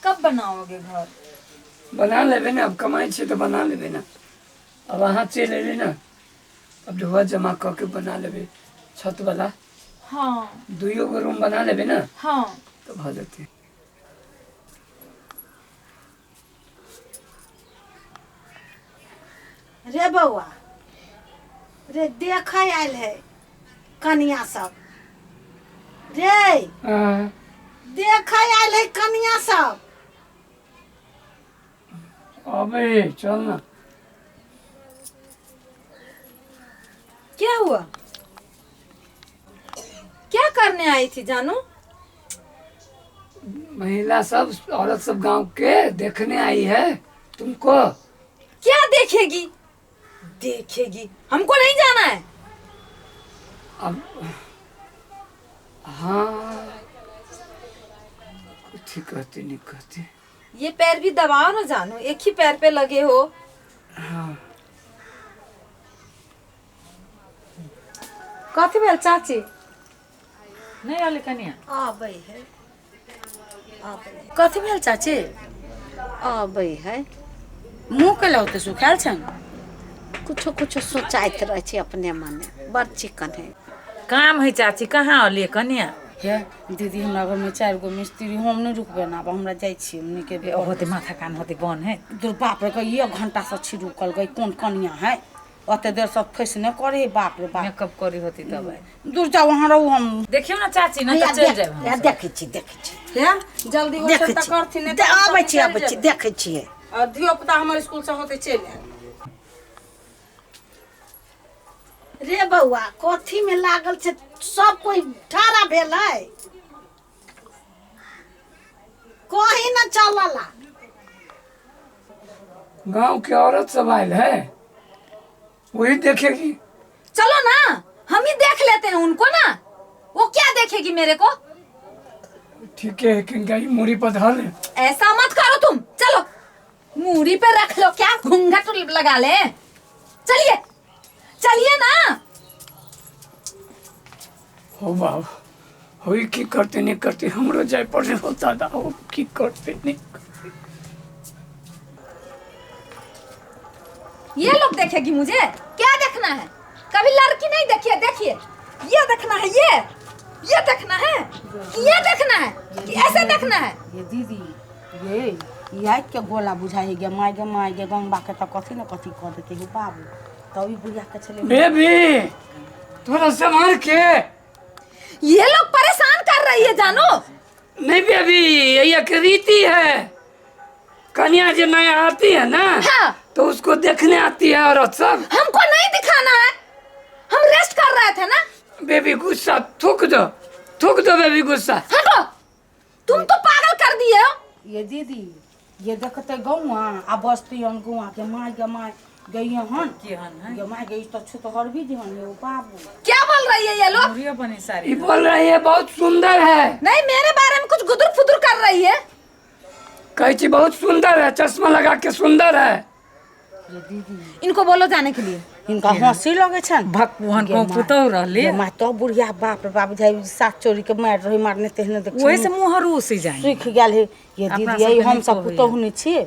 कब बनाओगे घर? बना लेबे ना, अब कमाई छे तो बना लेबे ना। अब वहाँ चल एले ना, अब ढोआ जमा करके बना लेबे छत वाला। हाँ 2 गो रूम बना लेबे ना हाँ। तो भ जते। रे बउआ, रे देख आयल है कनिया सब। रे देख आयल है कनिया सब। अबे चल ना। क्या हुआ? क्या करने आई थी जानू? महिला सब, औरत सब गांव के देखने आई है तुमको। क्या देखेगी? देखेगी, हमको नहीं जाना है। अब हाँ, कुछ ही कहते नहीं कहते। ये पैर भी दबाओ ना जानू, एक ही पैर पे लगे हो। हाँ कथी भेल चाची? नहीं आले कनिया। आबै है, आबै है। कथी भेल चाची? आबै है। मुँह के लौते सुखाल छन। कुछो कुछो सोचाइत रहे छै अपने मने, बड़ चिकन है। काम है चाची, कहाँ आलिए कनिया? हे दीदी, हमरा घर में 4 गो मिस्त्री, हम नहीं रुकबे ना। अब हमरा जाय छी हमनी के होते माथा कान होते बन है। दूर बाप रे, 1 घंटा से छी रुकल गई। कौन कनिया है अते देर सब फैसने करे? बाप रे बाप, मेकअप करी होती तब। दूर जाओ वहाँ रहू। हम देखियो ना चाची, ना तो चल जाए। या देखे छी, देखे छी। हे जल्दी हो देखे सकता छी, करथि ने। आबै छी, आबै छी, देखे छियै। धियो पुता हमर स्कूल से होते चल। रे बउआ, कथी में लागल छै? सब कोई ठाड़ा भेल है, कहीं न चलला। गांव के औरत सब आयल है, वही देखेगी। चलो ना, हम ही देख लेते हैं उनको ना। वो क्या देखेगी मेरे को? ठीक है, किनका मूरी पर धर ले। ऐसा मत करो तुम, चलो मूरी पे रख लो। क्या घूंघट लगा ले? चलिए चलिए ना। हो बाब, हो की करते नहीं करते हमरो जाय पड़े होता था। हो की करते नहीं। ये लोग देखेगी मुझे? क्या देखना है? कभी लड़की नहीं देखी है? देखिए, ये देखना है, ये देखना है, ये देखना है कि ऐसे देखना है? ये दीदी, ये के गोला बुझाई गे माय गे गंगा के त कथी न कथी कर देते हो बाबू। तभी बुढ़िया के चले बेबी थोड़ा संभाल के। ये लोग परेशान कर रही है जानो। नहीं बेबी, ये एक रीति है। कन्या जो नया आती है ना, हाँ। तो उसको देखने आती है औरत सब। हमको नहीं दिखाना है, हम रेस्ट कर रहे थे ना। बेबी गुस्सा थूक दो बेबी गुस्सा। हटो, तुम तो पागल कर दिए हो। ये दीदी, ये देखते गौआ आ बस्ती अन गौआ के माय गई हन ये माय गई तो छु तो हर भी जीवन ये बाबू। क्या बोल रही है ये लोग? ये बोल रही है बहुत सुंदर है। नहीं, मेरे बारे में कुछ गुदुर फुदुर कर रही है। कहती बहुत सुंदर है, चश्मा लगा के सुंदर है। ये दीदी, इनको बोलो जाने के लिए। इनका हंसी लगे छन। भगवान को पुतौ रहले। ये माय तो बुढ़िया बाप रे बाप जाई साथ चोरी के मार रही मारने तेहने देख। वही से मुंह हरू से जाए। सुख गेल है ये दीदी। यही हम सब पुतौ हुने छी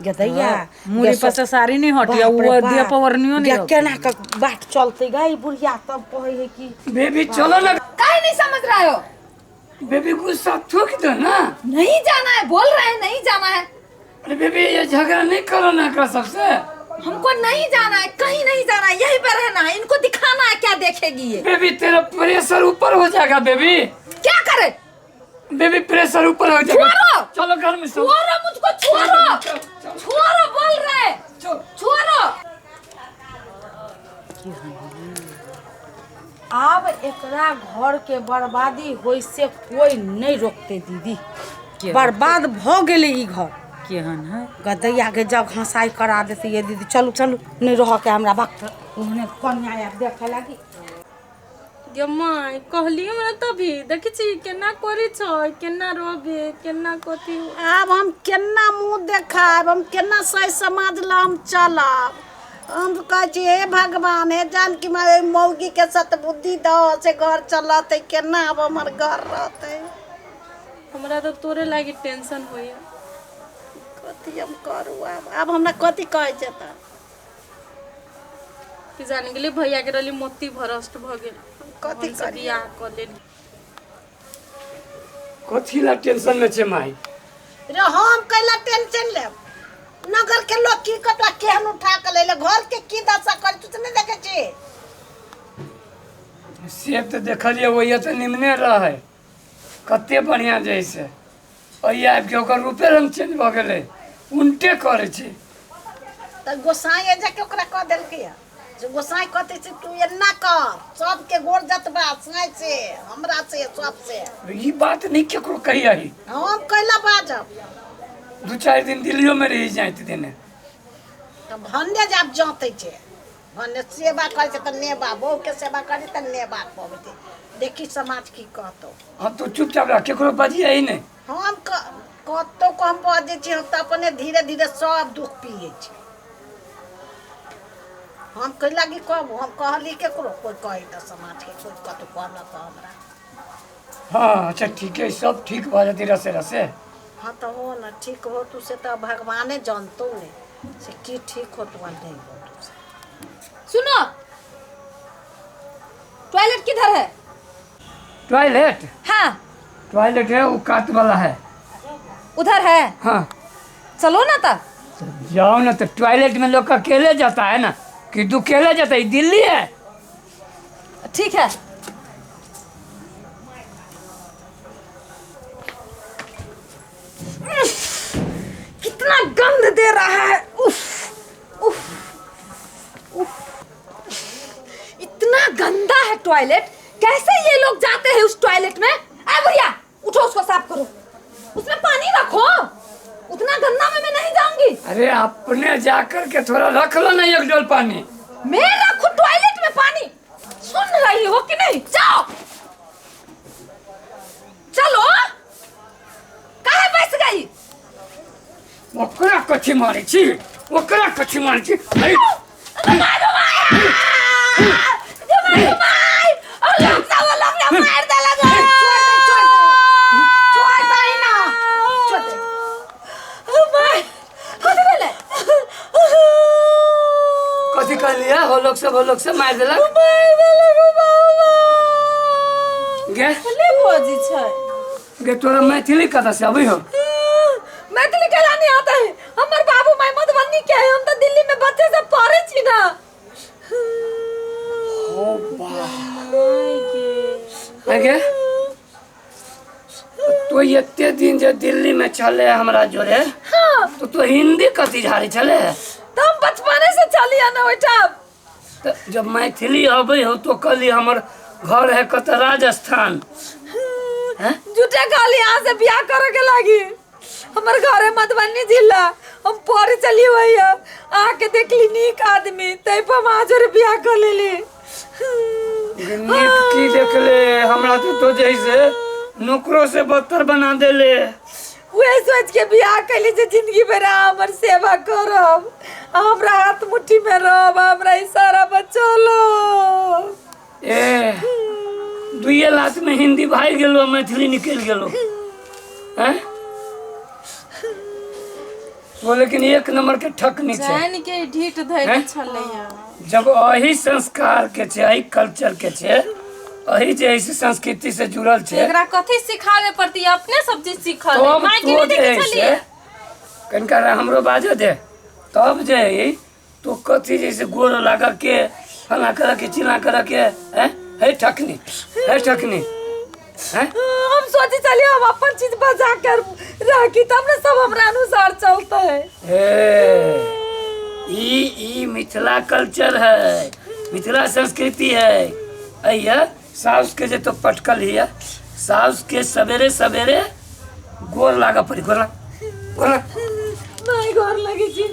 गदैया। मुरी पर से सारी नहीं हटिया, वो दिया पवरनियो नहीं। केना का बाट चलते गई बुढ़िया तब कहे है कि बेबी चलो ना। काहे नहीं समझ रहे हो? बेबी गुस्सा थूक दो ना। नहीं जाना है, बोल रहे हैं नहीं जाना है। अरे बेबी ये झगड़ा नहीं करो ना कर सबसे। हमको नहीं जाना है, कहीं नहीं जाना है, यहीं पे रहना है। इनको दिखाना है क्या देखेगी ये। बेबी तेरा प्रेशर ऊपर हो जाएगा बेबी। क्या करे? बेबी प्रेशर ऊपर हो जाएगा। छोड़ो, चलो घर में सो। छोड़ो मुझको, छोड़ो बोल रहे, छोड़ो। अब एकरा घर के बर्बादी होई से कोई नहीं रोकते दीदी। बर्बाद भ गेले ई घर। केहन है? गदैया के जग हंसाई करा देते ये दीदी। चलू चलू, नहीं रह के हमरा वक्त उन्हें कन्या देखे लगी। गे माय कहली हमरा तभी देखी छी केना करी छ, केना रोबे, केना कथी। अब हम केना मुंह देखाब, हम केना सही समाज ला हम चलब। हम कहे छी हे भगवान, हे जानकी मारे मौगी के सत बुद्धि दो से घर चलते। केना अब हमर घर रहते। हमरा तो तोरे लागी टेंशन होइए। कथी हम करू अब हमरा कथी कहे छै त कि जान गेली भैया के रली मोती भ्रष्ट भ गेल कथी हमसे करी बियाह कर लेली कथी ला टेंशन में छे माई रे हम कैला टेंशन लेब नगर के लोग की कतवा केहन उठा के ले घर के की दशा कर तू नहीं देखे छी से तो देखलिए वही तो निमने रहे कते बढ़िया जैसे अई आबि के ओकर रूपे रंग चेंज भ गेले उल्टे करे छे त गोसाई ए जाके ओकरा कह देल के जे गोसाई कहते छै तू एना कर सब के गोर जतबा साई से हमरा से सब से ई बात नहीं केकरो कही आई हम कैला बाजब 2-4 दिन दिल्लियों में रह जाइत देने त भन्ने जाब जाते छै भन्ने सेवा करे छै त नेबा बहू के सेवा करे त नेबा पबते देखी समाज की कहतो हाँ तो चुपचाप रह केकरो बजिए ही नहीं हम कतो कम बजे छी हम त अपने धीरे धीरे सब दुख पिए छी हम कैला की कहब हम कहली केकरो कोई कहे त समाज के कोई कतो कहला त हमरा हाँ अच्छा ठीक है सब ठीक भ जाती रसे रसे हाँ तो हो ना ठीक हो तू से तो भगवाने जानतो ने से की ठीक हो तू नहीं हो तू से सुनो टॉयलेट किधर है? टॉयलेट हाँ टॉयलेट है वो काट वाला है उधर है। हाँ चलो ना ता जाओ ना तो टॉयलेट में लोग अकेले जाता है ना कि तू अकेले जाता है दिल्ली है ठीक है। कितना गंध दे रहा है उफ उफ उफ इतना गंदा है टॉयलेट कैसे ये लोग जाते हैं उस टॉयलेट में? आ भैया उठो उसको साफ करो उसमें पानी रखो उतना गंदा में मैं नहीं जाऊंगी। अरे अपने जाकर के थोड़ा रख लो ना एक डोल पानी मैं रखूं टॉयलेट में पानी? सुन रही हो कि नहीं? जाओ चलो काहे बैठ गई? ओकरा कथी मारी छी ओकरा कथी मारी छी अरे मार दे लगा छोड़ दे ना छोड़ दे कथी कर लिया हो लोग से मार देलक गे ले भोजी छै गे तोरा मैथिली कथा से अभी हो मैथिली कहला नहीं आता है हमर बाबू माय मधुबनी के है हम तो दिल्ली में बच्चे से पढ़े छी ना। ओ बा गे तो एते दिन जे दिल्ली में चले हमरा जोरे हाँ तो हिंदी कथी झाड़ी चले तो हम बचपने से चलिए ना बेटा। तो जब मैथिली अबे हो तो कली हमर घर है कत राजस्थान झूठे खाली यहाँ से ब्याह करे के लागी हमारे घर है मधुबनी जिला हम पढ़े चली हुई है आके देखली नीक आदमी तै पर हम आज ब्याह कर लेली। नीक की देख ले हमरा तो जैसे नौकरों से बदतर बना देले वही सोच के ब्याह कैली जे जिंदगी भर हमर सेवा करब हमरा हाथ मुट्ठी में रहब हमरा इशारा पर चलो। ए दुइये लात में हिंदी भाई गेलो मैथिली निकल गेलो हैं वो लेकिन एक नंबर के ठकनी छै जान के ढीठ धैले छलै जब अही संस्कार के छै अही कल्चर के छै अही जे इस संस्कृति से जुड़ल छै एकरा कथि सिखावे पड़ती अपने सब चीज सीखल तब माय के तो नहीं देखे जे छलिए कनका हमरो बाजे दे तब जे तो कथी जैसे गोर लगा के फला कर के चिला कर के हैं है ठकनी हैं हम सोची चलिए हम अपन चीज बचा कर रखी तब ना सब हमरा अनुसार चलता है। ई मिथिला कल्चर है मिथिला संस्कृति है अय्या साउस के जे तो पटकल हिया साउस के सवेरे सवेरे गोर लागा पड़ी गोर नहीं घर लगी जी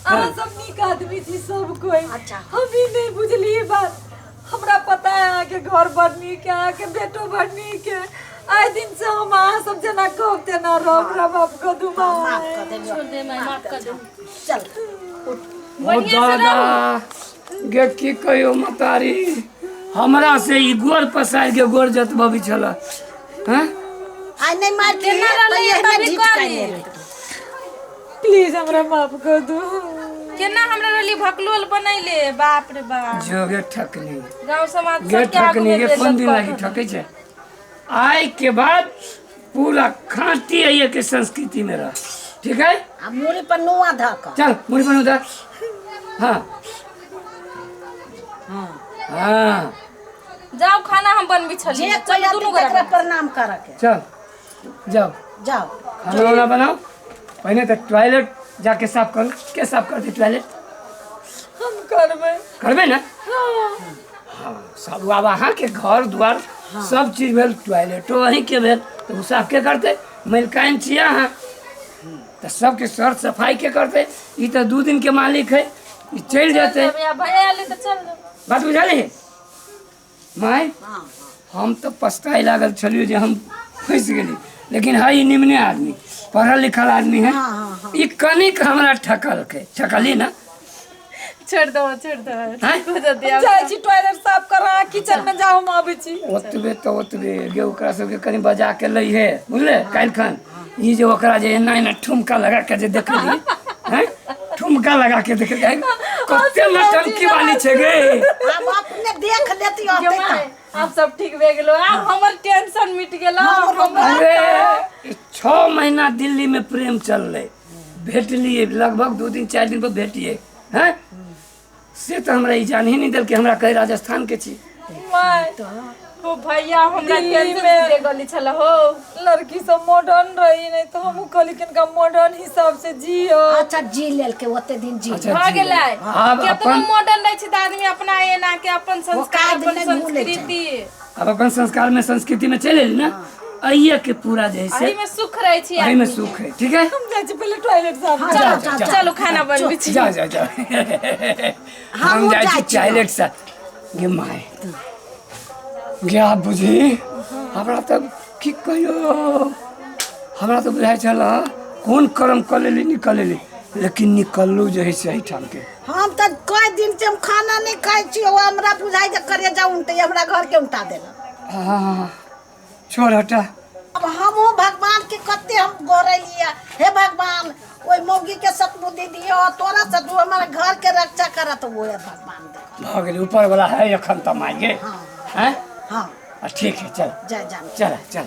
आ सब नीक आदमी थी सब कोई अच्छा। हम भी नहीं बुझली ये बात हमरा पता है आके घर बढ़नी के आके बेटो बढ़नी के आए दिन से हम आ सब जना कहते ना राम आपको दुआ माफ कर दे छोड़ दे मैं माफ कर दूं चल ओ दादा गे की कहियो मतारी हमरा से ई गोर पसार के गोर जतबा भी छला हैं आई नहीं मार के केना रहले तो ये तभी ढीठ करी। काहे प्लीज हमरा माफ कर दो। केना हमरा रली भकलोल बनैले, बाप रे बाप। जोगे ठकनी गांव समाज गे सब के आगू ठकनी में के बेइज्जत कोन दिन कर लागी ठकै छै। आइ के बाद पूरा खांटी है के संस्कृति में रह, ठीक है। आ मूड़ी पर नुआ धक। चल मुड़ी पर उधर। हाँ हाँ जाओ खाना हम बनबी जे छलिए, कोई चल दुनू तकरा गोरा प्रणाम करे के। चल जाओ जाओ खाना वाना बनाओ। पहले तो टॉयलेट जाके साफ कर। के साफ करते टॉयलेट? हम करबे। करबे ना? हाँ सब अब अहाँ के घर द्वार सब चीज भेल, टॉयलेटो वहीं के भेल, तो उ साफ के करते? मलिकाइन छियै अहाँ, तो सबके सर सफाई के करते? ई तो 2 दिन के मालिक है, ई चल जाते। भैया आले तो चल जाओ। बात बुझाली माय? हम तो पछताए लागल छलियो जे हम फंस गेली, लेकिन है निम्ने आदमी, पढ़ल लिखल आदमी है। ई कनिक हमरा ठकली ना। छोड़ दो हैं? जाय छी टॉयलेट साफ करा, किचन में जाओ हम आबै छी। ओतबे तो ओतबे गे ओकरा सबके कनी बजा के लै है, बुझले? काल्हि खन ई जे ओकरा जे एना एना ठुमका लगा के जे देखली, हैं? ठुमका लगा के देखली, कते नौटंकी वाली छै गे। अब अपने देख लेती होते का। आप सब ठीक भे गेलो, अब हमर टेंशन मिट गेलो। अरे 6 महीना दिल्ली में प्रेम चल रहे, भेटलिए लगभग 2 दिन 4 दिन पर भेटिए, हैं? से तो हमरा ई जान ही नहीं दल के हमरा कहे राजस्थान के छी। ओ भैया हमरा टेंशन दे गली छला हो। लड़की सब मॉडर्न रही, नहीं तो हम कहली किनका मॉडर्न हिसाब से जियो। अच्छा जी लेल के ओते दिन जी। अच्छा, भ गेलै। अब केतनो अपन मॉडर्न रह छै त आदमी अपना एना के अपन संस्कार, काज अपन नहीं भूले संस्कृति, अब अपन संस्कार में संस्कृति में चले ली ना, आइए के पूरा जैसे एही में सुख रहे छी। एही में सुख है, ठीक है। हम जाय छी पहले टॉयलेट साफ हाँ, करा। जाओ, जाओ, चलो खाना बनबी छी। जा जा जा हम जाइ छी टॉयलेट से। गे माय गे आप बुझी हमरा तो की कहियो, हमरा तो बुझाइ छल कौन कर्म कर लेली निकल लेली, लेकिन निकललू जे है सही ठाम के। हम तो कई दिन से हम खाना नहीं खाई छी, वो हमरा बुझाई जे करे जाऊं ते हमरा घर के उठा देला। हाँ छोड़ हटा। अब हमहू भगवान के कते हम गोरे लिया, हे भगवान ओई मौगी के सतबुद्धि दियो, तोरा से तू हमारे घर के रक्षा करत वो है भगवान दे। हो गेल ऊपर वाला है एखन त मांगे। हाँ हैं? हाँ ठीक है चल जय जान। चल चल।